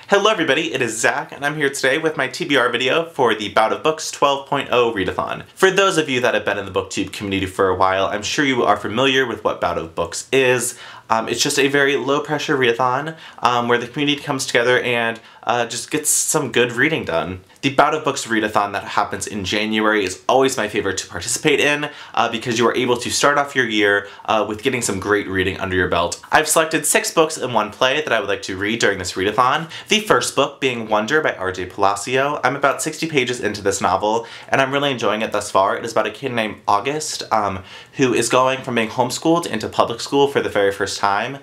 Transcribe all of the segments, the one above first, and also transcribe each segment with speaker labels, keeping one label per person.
Speaker 1: Hello everybody, it is Zach, and I'm here today with my TBR video for the Bout of Books 12.0 readathon. For those of you that have been in the booktube community for a while, I'm sure you are familiar with what Bout of Books is. It's just a very low-pressure readathon where the community comes together and just gets some good reading done. The Bout of Books readathon that happens in January is always my favorite to participate in because you are able to start off your year with getting some great reading under your belt. I've selected 6 books and 1 play that I would like to read during this readathon. The first book being Wonder by R.J. Palacio. I'm about 60 pages into this novel and I'm really enjoying it thus far. It is about a kid named August who is going from being homeschooled into public school for the very first time.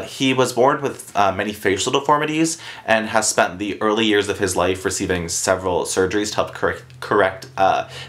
Speaker 1: He was born with many facial deformities and has spent the early years of his life receiving several surgeries to help correct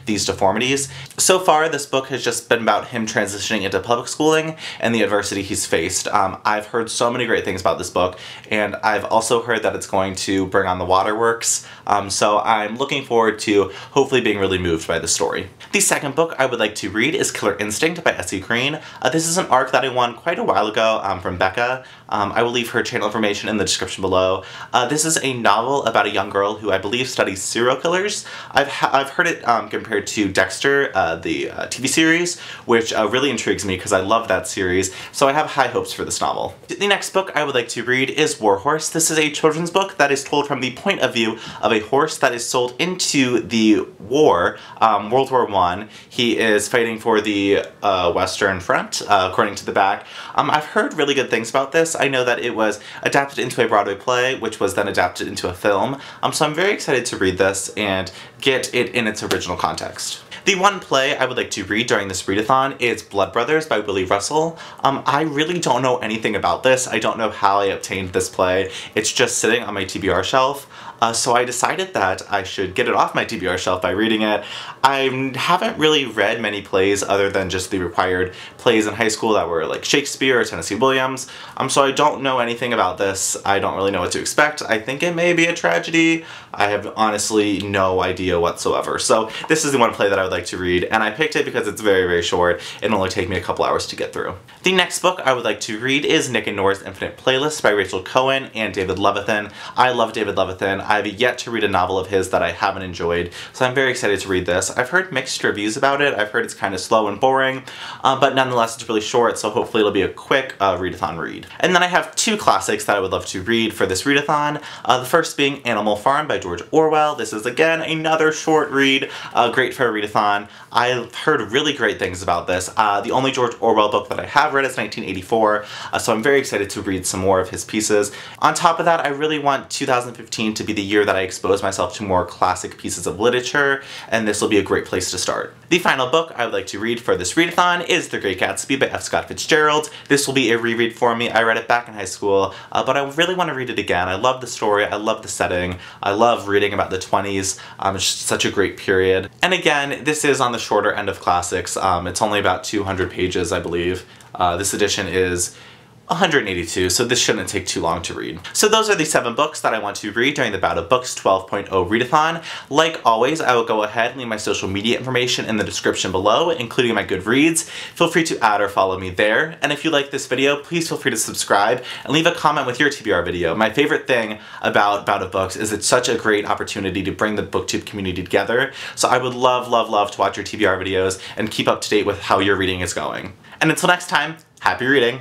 Speaker 1: these deformities. So far, this book has just been about him transitioning into public schooling and the adversity he's faced. I've heard so many great things about this book, and I've also heard that it's going to bring on the waterworks, so I'm looking forward to hopefully being really moved by the story. The second book I would like to read is Killer Instinct by S.E. Green. This is an arc that I won quite a while ago from Becca. I will leave her channel information in the description below. This is a novel about a young girl who I believe studies serial killers. I've heard it compared to Dexter, the TV series, which really intrigues me because I love that series, so I have high hopes for this novel. The next book I would like to read is War Horse. This is a children's book that is told from the point of view of a horse that is sold into the war, World War I. He is fighting for the Western Front, according to the back. I've heard really good things about this. I know that it was adapted into a Broadway play, which was then adapted into a film, so I'm very excited to read this and get it in its original context. The one play I would like to read during this readathon is Blood Brothers by Willie Russell. I really don't know anything about this. I don't know how I obtained this play. It's just sitting on my TBR shelf. So I decided that I should get it off my TBR shelf by reading it. I haven't really read many plays other than just the required plays in high school that were like Shakespeare or Tennessee Williams, so I don't know anything about this. I don't really know what to expect. I think it may be a tragedy. I have honestly no idea whatsoever. So this is the one play that I would like to read, and I picked it because it's very, very short. It'll only take me a couple hours to get through. The next book I would like to read is Nick and Nora's Infinite Playlist by Rachel Cohen and David Levithan. I love David Levithan. I've yet to read a novel of his that I haven't enjoyed, so I'm very excited to read this. I've heard mixed reviews about it. I've heard it's kind of slow and boring, but nonetheless it's really short, so hopefully it'll be a quick readathon read. And then I have 2 classics that I would love to read for this readathon. The first being Animal Farm by George Orwell. This is again another short read, great for a readathon. I've heard really great things about this. The only George Orwell book that I have read is 1984, so I'm very excited to read some more of his pieces. On top of that, I really want 2015 to be the year that I expose myself to more classic pieces of literature, and this will be a great place to start. The final book I would like to read for this readathon is The Great Gatsby by F. Scott Fitzgerald. This will be a reread for me. I read it back in high school, but I really want to read it again. I love the story, I love the setting, I love reading about the 20s. It's just such a great period. And again, this is on the shorter end of classics. It's only about 200 pages, I believe. This edition is 182, so this shouldn't take too long to read. So those are the 7 books that I want to read during the Bout of Books 12.0 readathon. Like always, I will go ahead and leave my social media information in the description below, including my Goodreads. Feel free to add or follow me there. And if you like this video, please feel free to subscribe and leave a comment with your TBR video. My favorite thing about Bout of Books is it's such a great opportunity to bring the booktube community together. So I would love, love, love to watch your TBR videos and keep up to date with how your reading is going. And until next time, happy reading!